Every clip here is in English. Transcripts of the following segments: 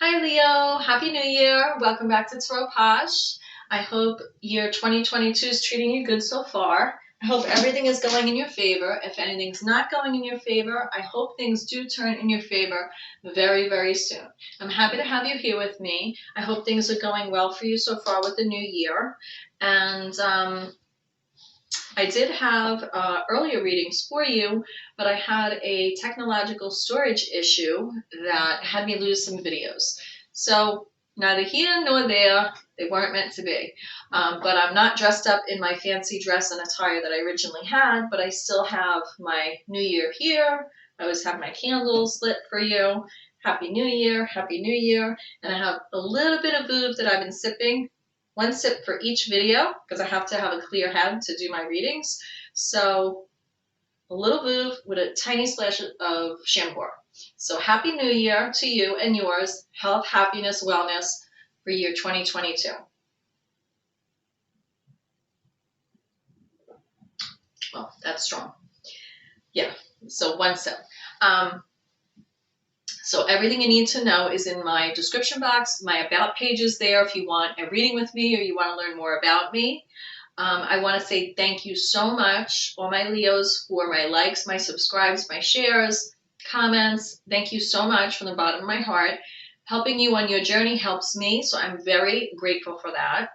Hi Leo, Happy New Year. Welcome back to Tarot POSH. I hope year 2022 is treating you good so far. I hope everything is going in your favor. If anything's not going in your favor, I hope things do turn in your favor very, very soon. I'm happy to have you here with me. I hope things are going well for you so far with the new year. And I did have earlier readings for you, but I had a technological storage issue that had me lose some videos. So neither here nor there, they weren't meant to be. But I'm not dressed up in my fancy dress and attire that I originally had, but I still have my New Year here. I always have my candles lit for you. Happy New Year, Happy New Year. And I have a little bit of booze that I've been sipping. One sip for each video because I have to have a clear head to do my readings. So a little booze with a tiny splash of shampoo. So Happy New Year to you and yours. Health, happiness, wellness for year 2022. Well, that's strong. Yeah, so one sip. So everything you need to know is in my description box. My about page is there if you want a reading with me or you want to learn more about me. I want to say thank you so much, all my Leos, for my likes, my subscribes, my shares, comments. Thank you so much from the bottom of my heart. Helping you on your journey helps me, so I'm very grateful for that.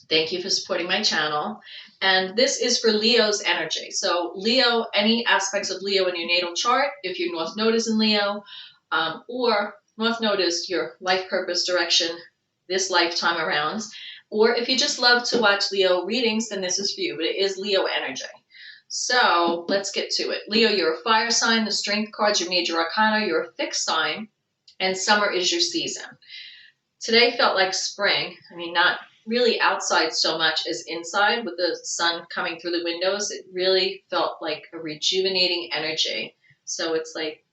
Thank you for supporting my channel. And this is for Leo's energy. So Leo, any aspects of Leo in your natal chart, if your North Node is in Leo, or North Node is your life purpose direction this lifetime around, or if you just love to watch Leo readings, then this is for you, but it is Leo energy. So let's get to it. Leo, you're a fire sign. The strength card's your major arcana. You're a fixed sign, and summer is your season. Today felt like spring. I mean, not really outside so much as inside with the sun coming through the windows. It really felt like a rejuvenating energy. So it's like,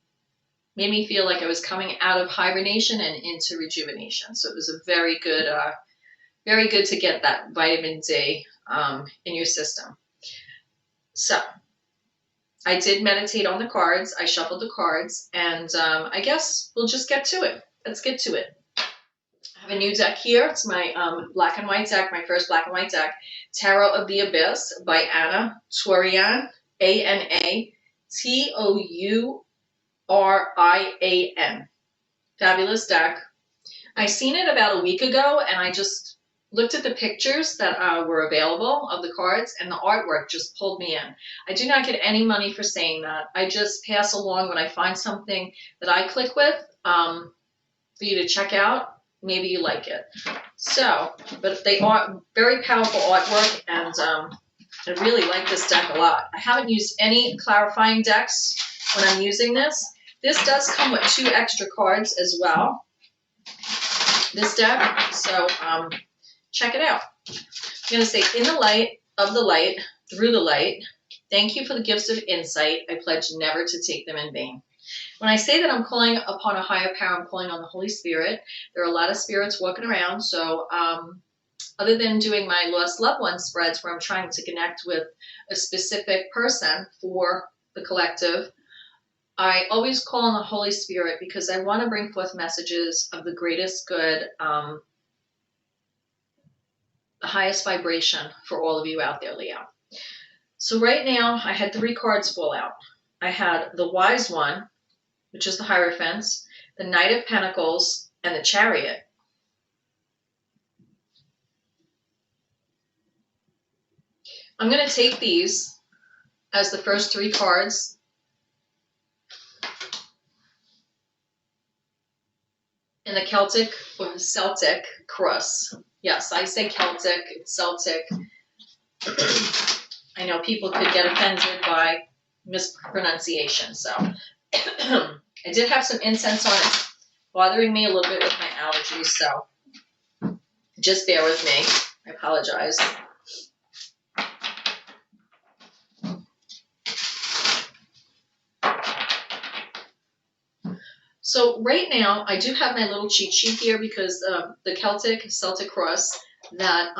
made me feel like I was coming out of hibernation and into rejuvenation. So it was a very good to get that vitamin D in your system. So I did meditate on the cards. I shuffled the cards, and I guess we'll just get to it. Let's get to it. I have a new deck here. It's my black and white deck, my first black and white deck, Tarot of the Abyss by Anna Tourian, ANATOURIAN. Fabulous deck. I seen it about a week ago, and I just looked at the pictures that were available of the cards, and the artwork just pulled me in. I do not get any money for saying that. I just pass along when I find something that I click with for you to check out. Maybe you like it. So, but they are very powerful artwork, and I really like this deck a lot. I haven't used any clarifying decks when I'm using this. This does come with 2 extra cards as well, this deck. So check it out. I'm going to say, in the light of the light, through the light, thank you for the gifts of insight. I pledge never to take them in vain. When I say that I'm calling upon a higher power, I'm calling on the Holy Spirit. There are a lot of spirits walking around. So other than doing my lost loved one spreads where I'm trying to connect with a specific person for the collective, I always call on the Holy Spirit because I want to bring forth messages of the greatest good, the highest vibration for all of you out there, Leo. So right now, I had 3 cards fall out. I had the Wise One, which is the Hierophants, the Knight of Pentacles, and the Chariot. I'm going to take these as the first 3 cards in the Celtic or Celtic cross. Yes, I say Celtic, it's Celtic. I know people could get offended by mispronunciation, so I did have some incense on it, bothering me a little bit with my allergies, so just bear with me. I apologize. So right now, I do have my little cheat sheet here because the Celtic cross that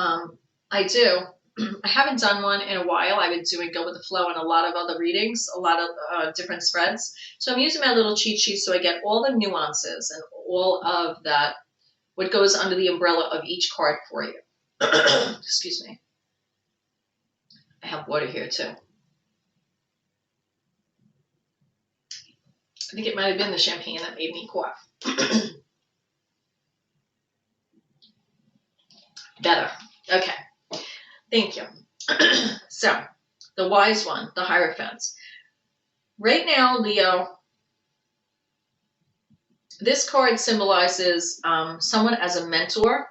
I do, I haven't done one in a while. I've been doing Go with the Flow and a lot of other readings, a lot of different spreads. So I'm using my little cheat sheet so I get all the nuances and all of that, what goes under the umbrella of each card for you. Excuse me. I have water here too. I think it might have been the champagne that made me cough. Better. Okay. Thank you. So, the wise one, the Hierophants. Right now, Leo, this card symbolizes someone as a mentor,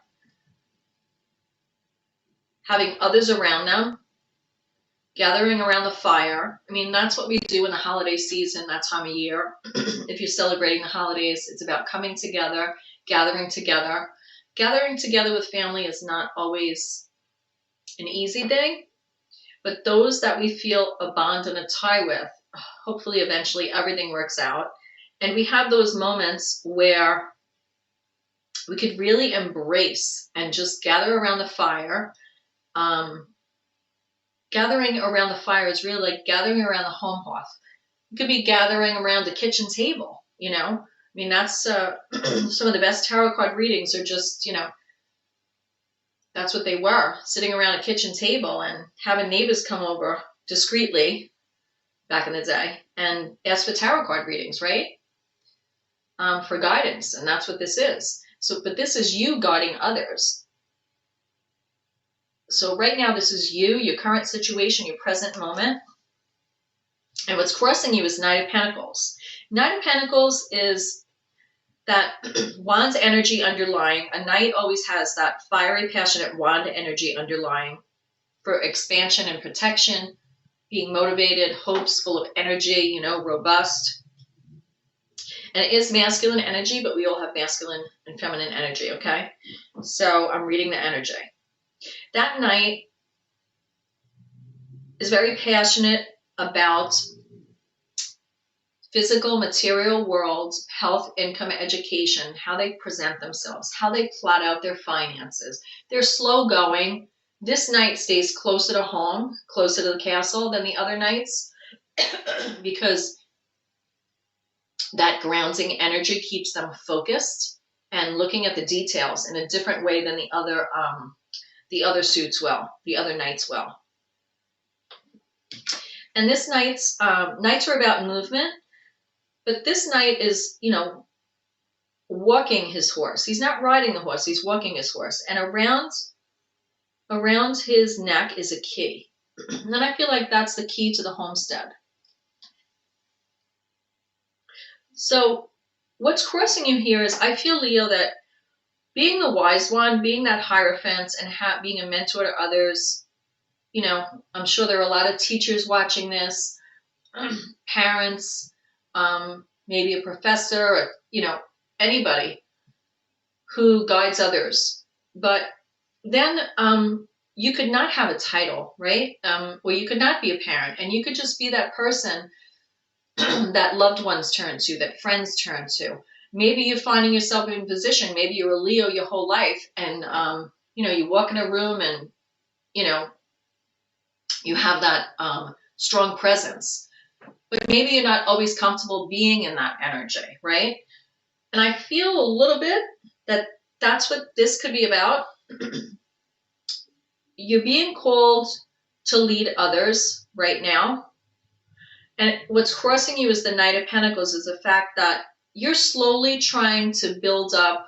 having others around them, gathering around the fire. I mean, that's what we do in the holiday season, that time of year. If you're celebrating the holidays, it's about coming together, gathering together. Gathering together with family is not always an easy thing, but those that we feel a bond and a tie with, hopefully eventually everything works out. And we have those moments where we could really embrace and just gather around the fire. Gathering around the fire is really like gathering around the home hearth. You could be gathering around the kitchen table, you know. I mean, that's some of the best tarot card readings are just, you know, that's what they were, sitting around a kitchen table and having neighbors come over discreetly back in the day and ask for tarot card readings, right? For guidance, and that's what this is. So, but this is you guiding others. So right now, this is you, your current situation, your present moment. And what's crossing you is Knight of Pentacles. Knight of Pentacles is that wand energy underlying. A knight always has that fiery, passionate wand energy underlying for expansion and protection, being motivated, hopes, full of energy, you know, robust. And it is masculine energy, but we all have masculine and feminine energy, okay? So I'm reading the energy. That knight is very passionate about physical, material world, health, income, education, how they present themselves, how they plot out their finances. They're slow going. This knight stays closer to home, closer to the castle than the other knights because that grounding energy keeps them focused and looking at the details in a different way than the other suits will, the other knights will. And this knights are about movement. But this knight is, you know, walking his horse. He's not riding the horse. He's walking his horse. And around his neck is a key. And I feel like that's the key to the homestead. So what's crossing you here is I feel, Leo, that being the wise one, being that Hierophant and being a mentor to others, you know, I'm sure there are a lot of teachers watching this, parents, maybe a professor, or, you know, anybody who guides others. But then you could not have a title, right? Or you could not be a parent, and you could just be that person that loved ones turn to, that friends turn to. Maybe you're finding yourself in a position, maybe you're a Leo your whole life, and, you know, you walk in a room and, you know, you have that strong presence. But maybe you're not always comfortable being in that energy, right? And I feel a little bit that that's what this could be about. You're being called to lead others right now. And what's crossing you is the Knight of Pentacles, is the fact that you're slowly trying to build up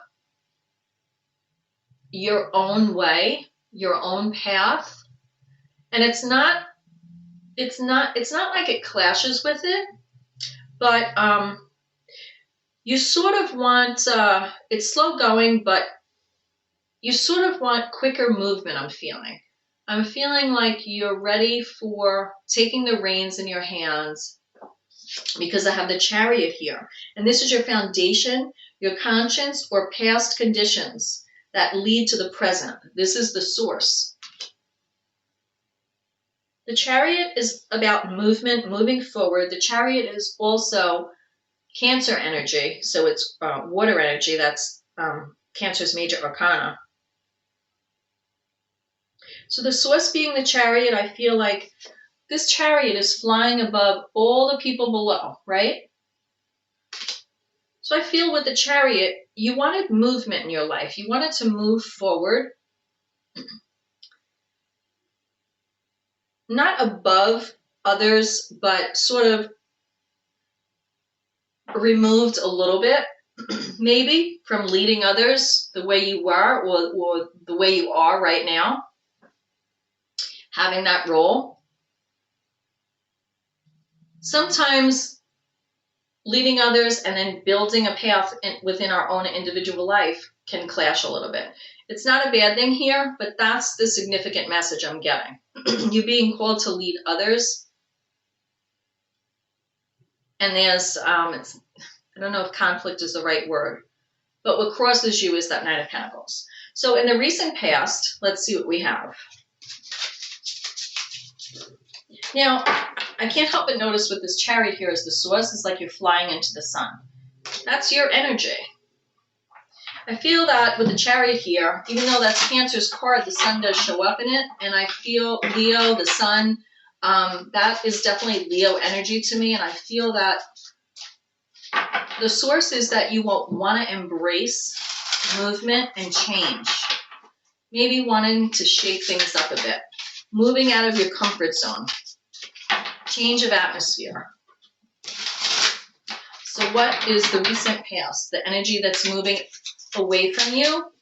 your own way, your own path. And it's not like it clashes with it, but you sort of want, it's slow going, but you sort of want quicker movement, I'm feeling. I'm feeling like you're ready for taking the reins in your hands, because I have the Chariot here. And this is your foundation, your conscience, or past conditions that lead to the present. This is the source. The Chariot is about movement, moving forward. The Chariot is also Cancer energy, so it's water energy. That's Cancer's major arcana. So the source being the Chariot, I feel like this Chariot is flying above all the people below, right? So I feel with the Chariot, you wanted movement in your life. You wanted to move forward. Not above others, but sort of removed a little bit, maybe, from leading others the way you were or the way you are right now, having that role. Sometimes leading others and then building a path within our own individual life can clash a little bit. It's not a bad thing here, but that's the significant message I'm getting. You're being called to lead others. And there's, I don't know if conflict is the right word, but what crosses you is that Knight of Pentacles. So in the recent past, let's see what we have. Now, I can't help but notice with this Chariot here as the source, is like you're flying into the sun. That's your energy. I feel that with the Chariot here, even though that's Cancer's card, the sun does show up in it. And I feel Leo, the sun, that is definitely Leo energy to me. And I feel that the source is that you won't want to embrace movement and change. Maybe wanting to shake things up a bit. Moving out of your comfort zone. Change of atmosphere. So what is the recent past? The energy that's moving away from you? Oh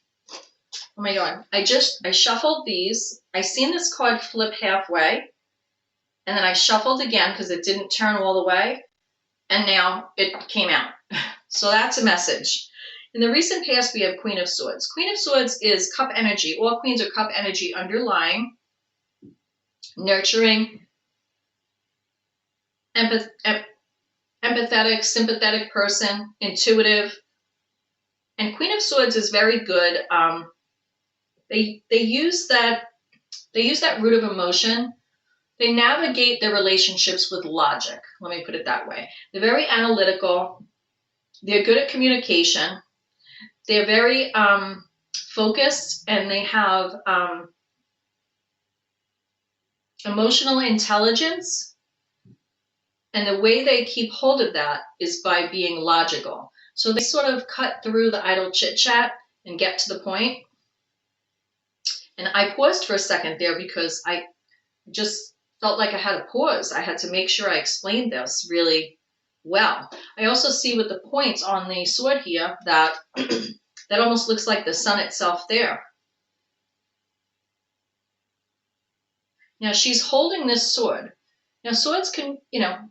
my God. I shuffled these. I seen this card flip halfway. And then I shuffled again because it didn't turn all the way. And now it came out. So that's a message. In the recent past, we have Queen of Swords. Queen of Swords is cup energy. All queens are cup energy underlying, nurturing, empathetic, sympathetic person, intuitive. And Queen of Swords is very good. They use that root of emotion. They navigate their relationships with logic. Let me put it that way. They're very analytical. They're good at communication. They're very focused, and they have emotional intelligence. And the way they keep hold of that is by being logical. So they sort of cut through the idle chit-chat and get to the point. And I paused for a second there because I just felt like I had to pause. I had to make sure I explained this really well. I also see with the points on the sword here that that almost looks like the sun itself there. Now she's holding this sword. Now swords can,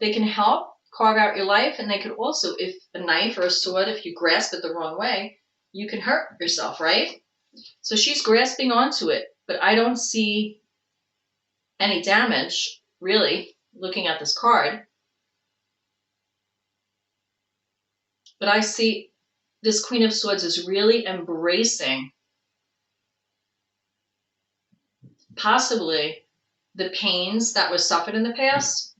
they can help carve out your life, and they could also, if a knife or a sword, if you grasp it the wrong way, you can hurt yourself, right? So she's grasping onto it, but I don't see any damage, really, looking at this card. But I see this Queen of Swords is really embracing possibly the pains that were suffered in the past.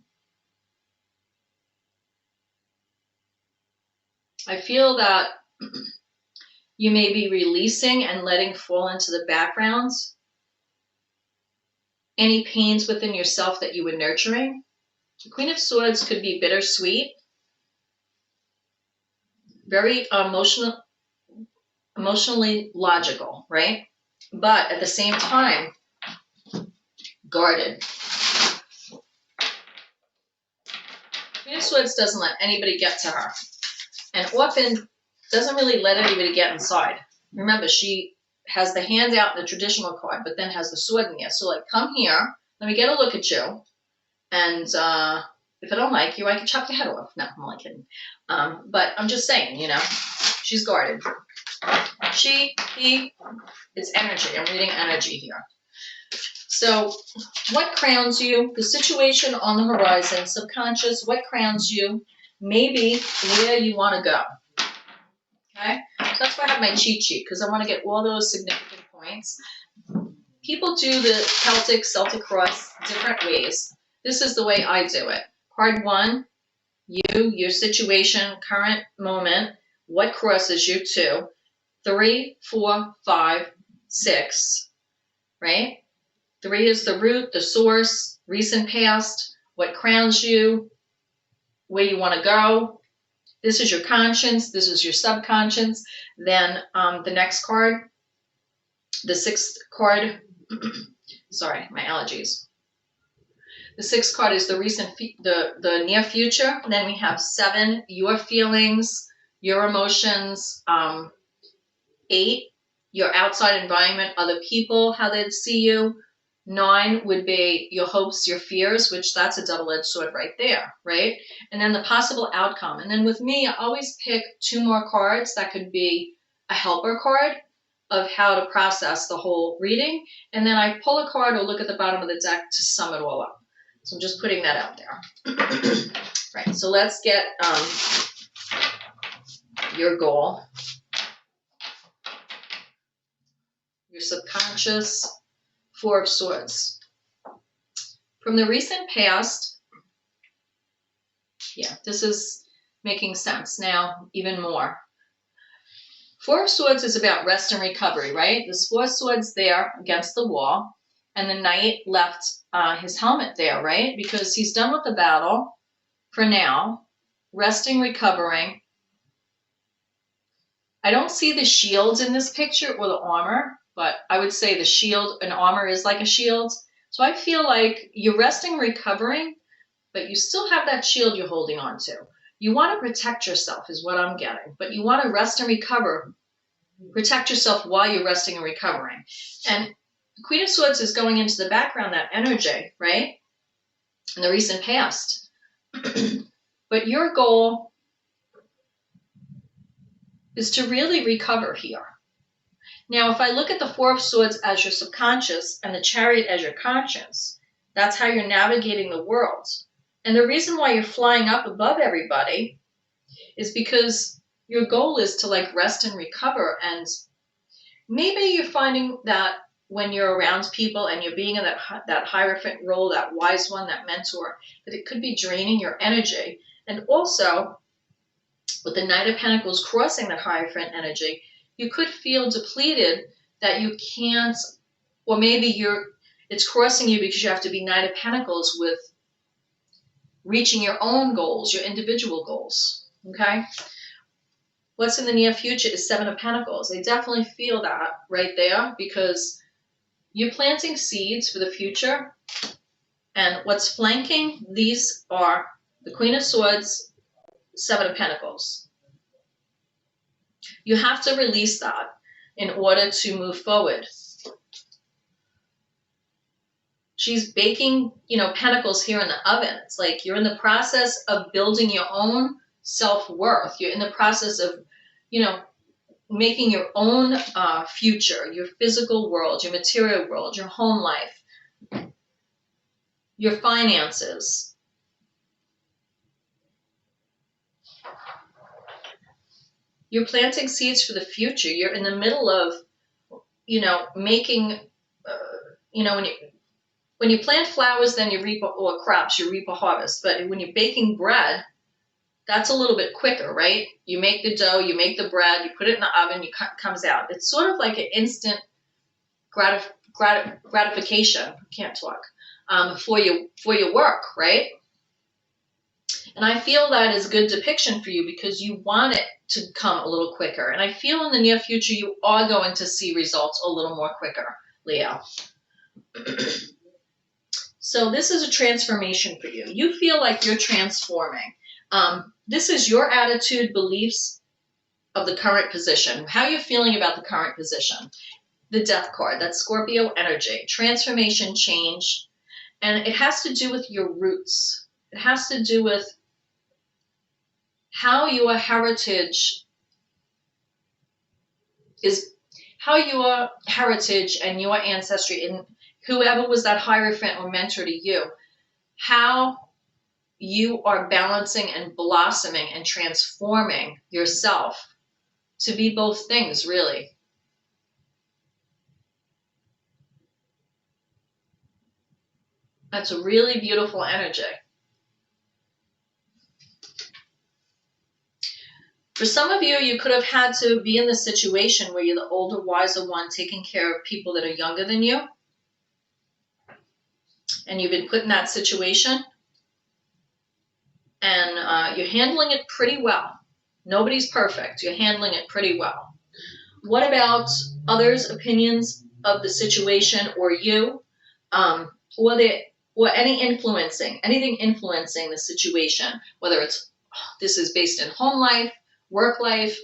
I feel that you may be releasing and letting fall into the background any pains within yourself that you were nurturing. The Queen of Swords could be bittersweet, very emotionally logical, right? But at the same time, guarded. Queen of Swords doesn't let anybody get to her, and often doesn't really let anybody get inside. Remember, she has the hand out in the traditional card, but then has the sword in there. So like, come here, let me get a look at you, and if I don't like you, I can chop your head off. No, I'm only kidding. But I'm just saying, she's guarded. It's energy. I'm reading energy here. So what crowns you? The situation on the horizon, subconscious, what crowns you? Maybe where you want to go. Okay? So that's why I have my cheat sheet, because I want to get all those significant points. People do the Celtic cross different ways. This is the way I do it. Card 1, your situation, current moment, what crosses you? 2, 3, 4, 5, 6, right? 3 is the root, the source, recent past, what crowns you, where you want to go. This is your conscience. This is your subconscious. Then the next card, the 6th card, sorry, my allergies. The 6th card is the the near future. Then we have 7, your feelings, your emotions. 8, your outside environment, other people, how they'd see you. 9 would be your hopes, your fears, which that's a double-edged sword right there, right? And then the possible outcome. And then with me, I always pick 2 more cards that could be a helper card of how to process the whole reading. And then I pull a card or look at the bottom of the deck to sum it all up. So I'm just putting that out there. Right, so let's get your goal. Your subconscious, 4 of Swords. From the recent past, yeah, this is making sense now even more. 4 of Swords is about rest and recovery, right? There's 4 swords there against the wall, and the knight left his helmet there, right? Because he's done with the battle for now, resting, recovering. I don't see the shields in this picture or the armor, but I would say the shield and armor is like a shield. So I feel like you're resting, recovering, but you still have that shield you're holding on to. You want to protect yourself is what I'm getting, but you want to rest and recover. Protect yourself while you're resting and recovering. And the Queen of Swords is going into the background, that energy, right? In the recent past. But your goal is to really recover here. Now, if I look at the 4 of Swords as your subconscious and the Chariot as your conscience, that's how you're navigating the world. And the reason why you're flying up above everybody is because your goal is to like rest and recover. And maybe you're finding that when you're around people and you're being in that Hierophant role, that wise one, that mentor, that it could be draining your energy. And also, with the Knight of Pentacles crossing that Hierophant energy, you could feel depleted that you can't, or maybe it's crossing you because you have to be Knight of Pentacles with reaching your own goals, your individual goals, okay? What's in the near future is 7 of Pentacles. I definitely feel that right there because you're planting seeds for the future. And what's flanking, these are the Queen of Swords, 7 of Pentacles. You have to release that in order to move forward. She's baking, pentacles here in the oven. It's like you're in the process of building your own self-worth. You're in the process of, making your own future, your physical world, your material world, your home life, your finances. You're planting seeds for the future. You're in the middle of, making, when you plant flowers, then you reap, or crops, you reap a harvest. But when you're baking bread, that's a little bit quicker, right? You make the dough, you make the bread, you put it in the oven, it comes out. It's sort of like an instant gratification. I can't talk. For your work, right? And I feel that is a good depiction for you because you want it to come a little quicker. And I feel in the near future you are going to see results a little more quicker, Leo. So this is a transformation for you. You feel like you're transforming. This is your attitude, beliefs of the current position. How you're feeling about the current position. The Death card, that's Scorpio energy. Transformation, change. And it has to do with your roots. It has to do with how your heritage and your ancestry and whoever was that Hierophant or mentor to you, how you are balancing and blossoming and transforming yourself to be both things, really. That's a really beautiful energy. For some of you, you could have had to be in the situation where you're the older, wiser one taking care of people that are younger than you. and you've been put in that situation, and you're handling it pretty well. Nobody's perfect. You're handling it pretty well. What about others' opinions of the situation or you? Or anything influencing the situation, whether this is based in home life, work life,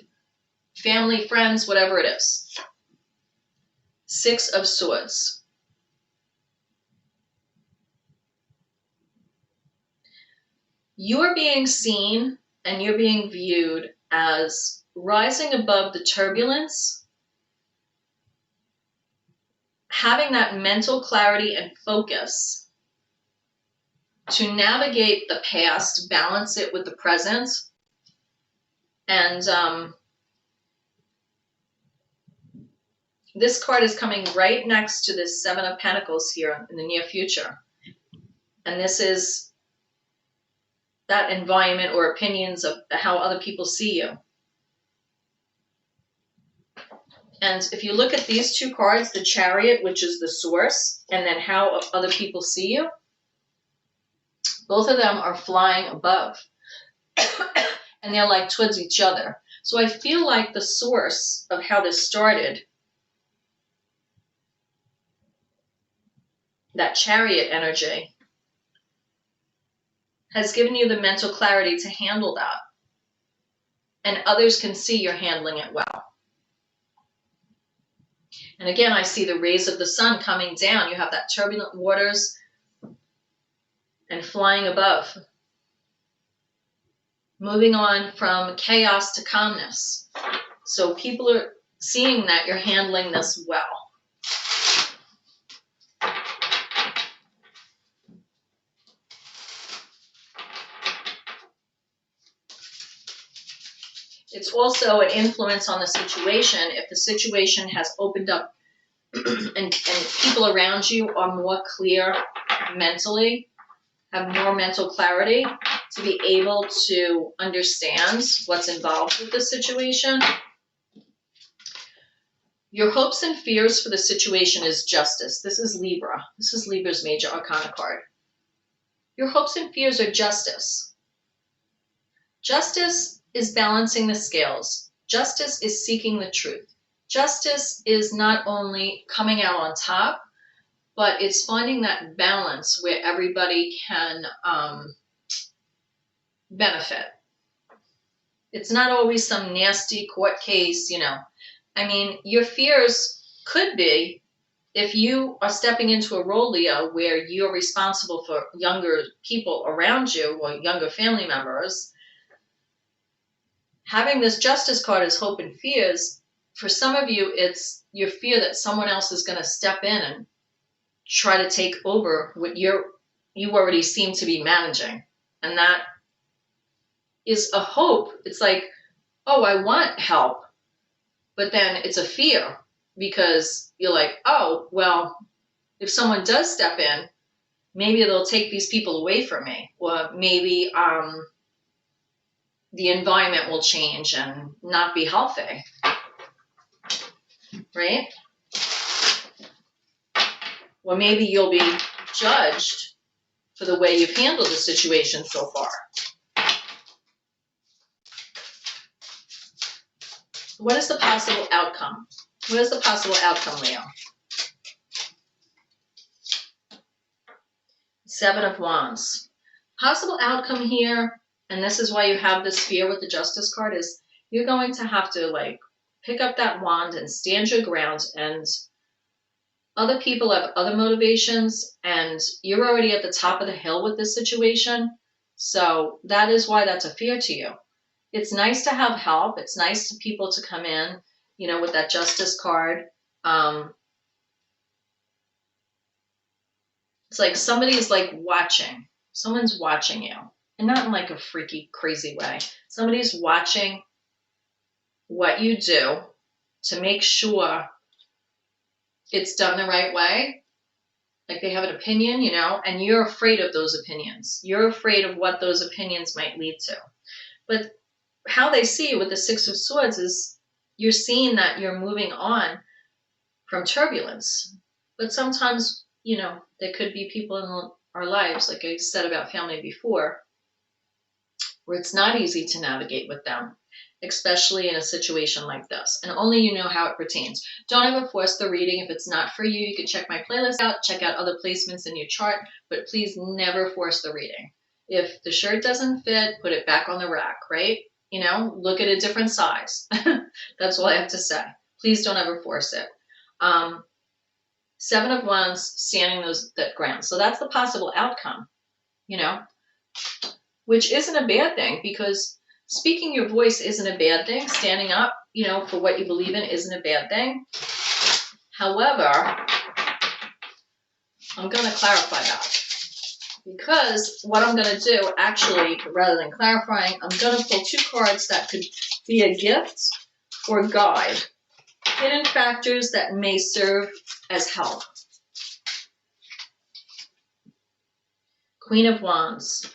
family, friends, whatever it is. 6 of Swords. You're being seen and you're being viewed as rising above the turbulence, having that mental clarity and focus to navigate the past, balance it with the present, and this card is coming right next to this 7 of Pentacles here in the near future. And this is that environment or opinions of how other people see you. And if you look at these 2 cards, the Chariot, which is the source, and then how other people see you, both of them are flying above. And they're like towards each other. So I feel like the source of how this started, that Chariot energy, has given you the mental clarity to handle that. And others can see you're handling it well. And again, I see the rays of the sun coming down. You have that turbulent waters and flying above. Moving on from chaos to calmness. So people are seeing that you're handling this well. It's also an influence on the situation. If the situation has opened up and people around you are more clear mentally, have more mental clarity to be able to understand what's involved with the situation. Your hopes and fears for the situation is justice. This is Libra. This is Libra's major arcana card. Your hopes and fears are justice. Justice is balancing the scales. Justice is seeking the truth. Justice is not only coming out on top, but it's finding that balance where everybody can benefit. It's not always some nasty court case, you know. I mean, your fears could be, if you are stepping into a role, Leo, where you're responsible for younger people around you or younger family members, having this Justice card as hope and fears, for some of you, it's your fear that someone else is going to step in and try to take over what you already seem to be managing. And that is a hope. It's like, oh, I want help. But then it's a fear because you're like, oh, well, if someone does step in, maybe they'll take these people away from me. Or maybe the environment will change and not be healthy. Right? Or maybe you'll be judged for the way you've handled the situation so far. What is the possible outcome? What is the possible outcome, Leo? 7 of Wands. Possible outcome here, and this is why you have this fear with the Justice card, is you're going to have to like pick up that wand and stand your ground, and other people have other motivations, and you're already at the top of the hill with this situation. So that is why that's a fear to you. It's nice to have help. It's nice to people to come in, you know, with that Justice card. It's like somebody's like watching. Someone's watching you. And not in like a freaky, crazy way. Somebody's watching what you do to make sure it's done the right way. Like they have an opinion, you know, and you're afraid of those opinions. You're afraid of what those opinions might lead to. But how they see you with the 6 of Swords is you're seeing that you're moving on from turbulence. But sometimes you know, there could be people in our lives, like I said about family before, where it's not easy to navigate with them, especially in a situation like this. And only you know how it pertains. Don't ever force the reading. If it's not for you, you can check my playlist out, check out other placements in your chart, but please never force the reading. If the shirt doesn't fit, put it back on the rack, right? You know, look at a different size. That's all I have to say. Please don't ever force it. 7 of Wands, standing that ground. So that's the possible outcome, you know, which isn't a bad thing, because speaking your voice isn't a bad thing. Standing up, you know, for what you believe in isn't a bad thing. However, I'm going to clarify that, because what I'm going to do, actually, rather than clarifying, I'm going to pull 2 cards that could be a gift or guide. Hidden factors that may serve as help. Queen of Wands.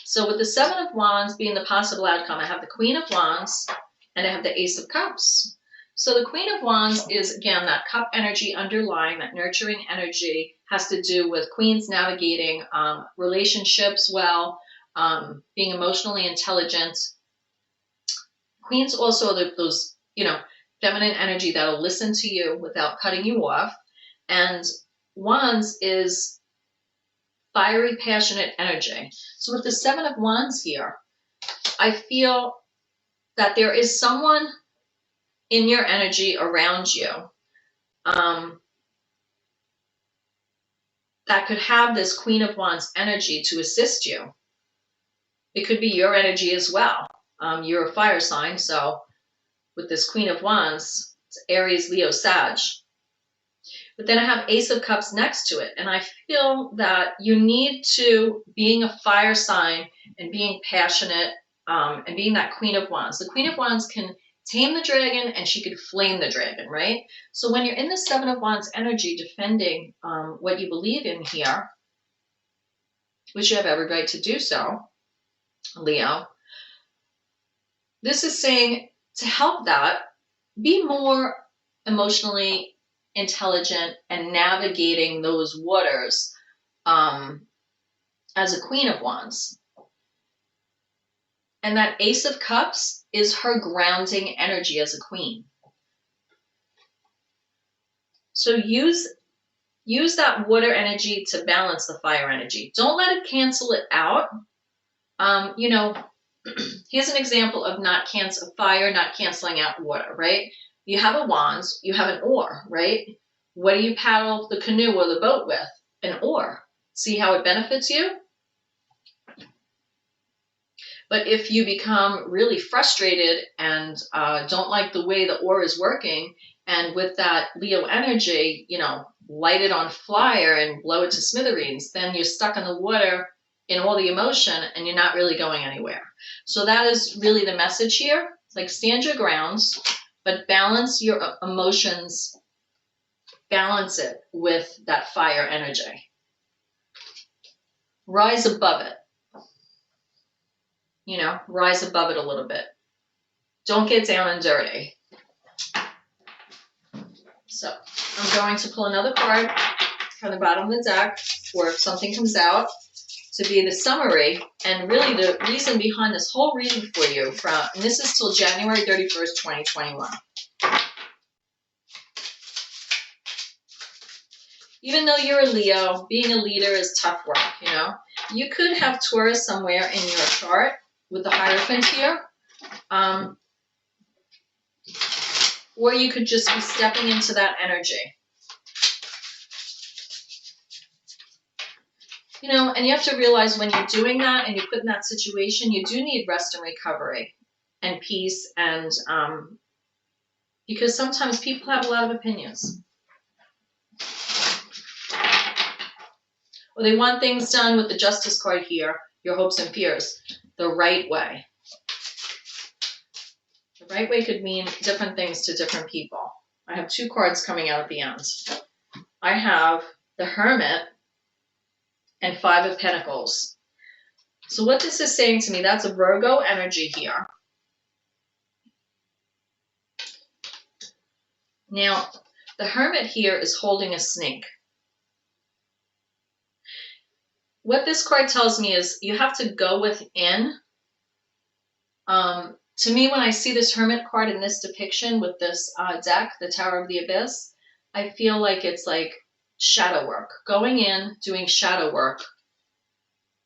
So with the 7 of Wands being the possible outcome, I have the Queen of Wands and I have the Ace of Cups. So the Queen of Wands is, again, that cup energy underlying, that nurturing energy, has to do with queens navigating relationships well, being emotionally intelligent. Queens also are those, you know, feminine energy that'll listen to you without cutting you off. And Wands is fiery, passionate energy. So with the 7 of Wands here, I feel that there is someone in your energy around you that could have this Queen of Wands energy to assist you. It could be your energy as well. You're a fire sign, so with this Queen of Wands, it's Aries, Leo, Sag. But then I have Ace of Cups next to it. And I feel that you need to, being a fire sign and being passionate and being that Queen of Wands. The Queen of Wands can tame the dragon and she could flame the dragon, right? So when you're in the 7 of Wands energy defending what you believe in here, which you have every right to do so, Leo, this is saying to help that, be more emotionally intelligent and navigating those waters as a Queen of Wands. And that Ace of Cups is her grounding energy as a queen. So use that water energy to balance the fire energy. Don't let it cancel it out. You know, here's an example of fire not canceling out water, right? You have a wand, you have an oar, right? What do you paddle the canoe or the boat with? An oar. See how it benefits you? But if you become really frustrated and don't like the way the oar is working, and with that Leo energy, you know, light it on fire and blow it to smithereens, then you're stuck in the water in all the emotion and you're not really going anywhere. So that is really the message here. It's like, stand your grounds, but balance your emotions, balance it with that fire energy. Rise above it. You know, rise above it a little bit. Don't get down and dirty. So I'm going to pull another card from the bottom of the deck, or if something comes out, to be the summary and really the reason behind this whole reading for you. And this is till January 31st, 2021. Even though you're a Leo, being a leader is tough work, you know. You could have Taurus somewhere in your chart with the Hierophant here. Or you could just be stepping into that energy. You know, and you have to realize when you're doing that and you're put in that situation, you do need rest and recovery and peace, and because sometimes people have a lot of opinions. Or they want things done with the Justice card here, your hopes and fears, the right way. The right way could mean different things to different people. I have 2 cards coming out at the end. I have the Hermit and 5 of Pentacles. So what this is saying to me, that's a Virgo energy here. Now, the Hermit here is holding a snake. what this card tells me is you have to go within. To me, when I see this Hermit card in this depiction with this deck, the Tower of the Abyss, I feel like it's like shadow work. Going in, doing shadow work.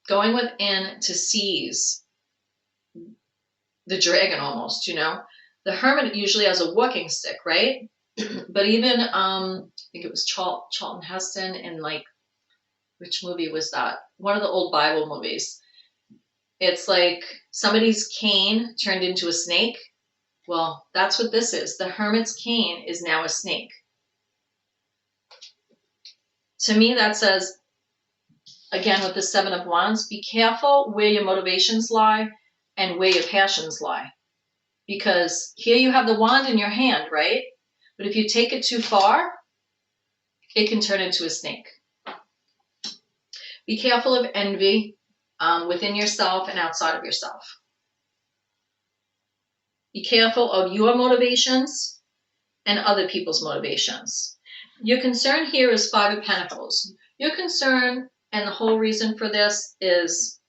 Going within to seize the dragon almost, you know. The Hermit usually has a walking stick, right? But even, I think it was Charlton Heston in like, which movie was that? One of the old Bible movies. It's like somebody's cane turned into a snake. Well, that's what this is. The Hermit's cane is now a snake. To me, that says, again, with the Seven of Wands, be careful where your motivations lie and where your passions lie. Because here you have the wand in your hand, right? But if you take it too far, it can turn into a snake. Be careful of envy within yourself and outside of yourself. Be careful of your motivations and other people's motivations. Your concern here is Five of Pentacles. Your concern, and the whole reason for this, is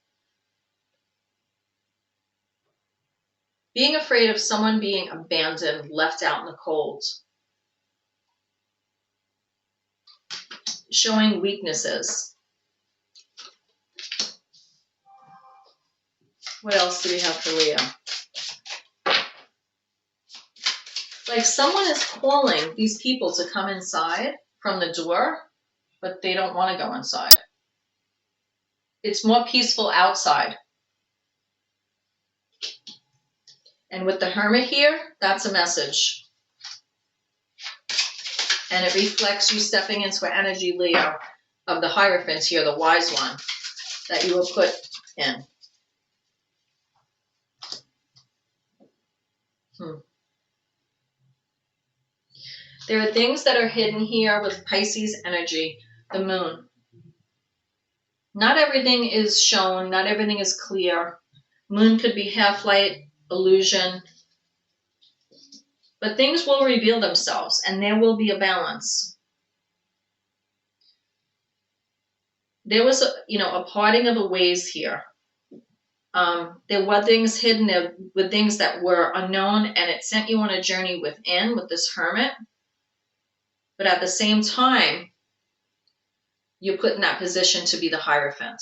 being afraid of someone being abandoned, left out in the cold. Showing weaknesses. What else do we have for Leo? Like someone is calling these people to come inside from the door, but they don't want to go inside. It's more peaceful outside. And with the Hermit here, that's a message. And it reflects you stepping into an energy, Leo, of the Hierophants here, the wise one, that you will put in. There are things that are hidden here with Pisces energy, the moon. Not everything is shown, not everything is clear. Moon could be half-light, illusion. But things will reveal themselves, and there will be a balance. There was a parting of the ways here. There were things hidden, there were things that were unknown, and it sent you on a journey within with this Hermit. But at the same time, you're put in that position to be the Hierophant.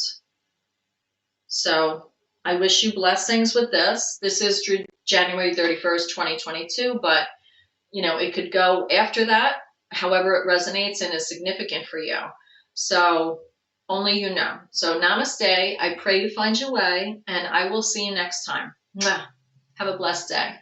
So I wish you blessings with this. This is January 31st, 2022, but it could go after that, however it resonates and is significant for you. So only you know. So namaste. I pray you find your way, and I will see you next time. Mwah. Have a blessed day.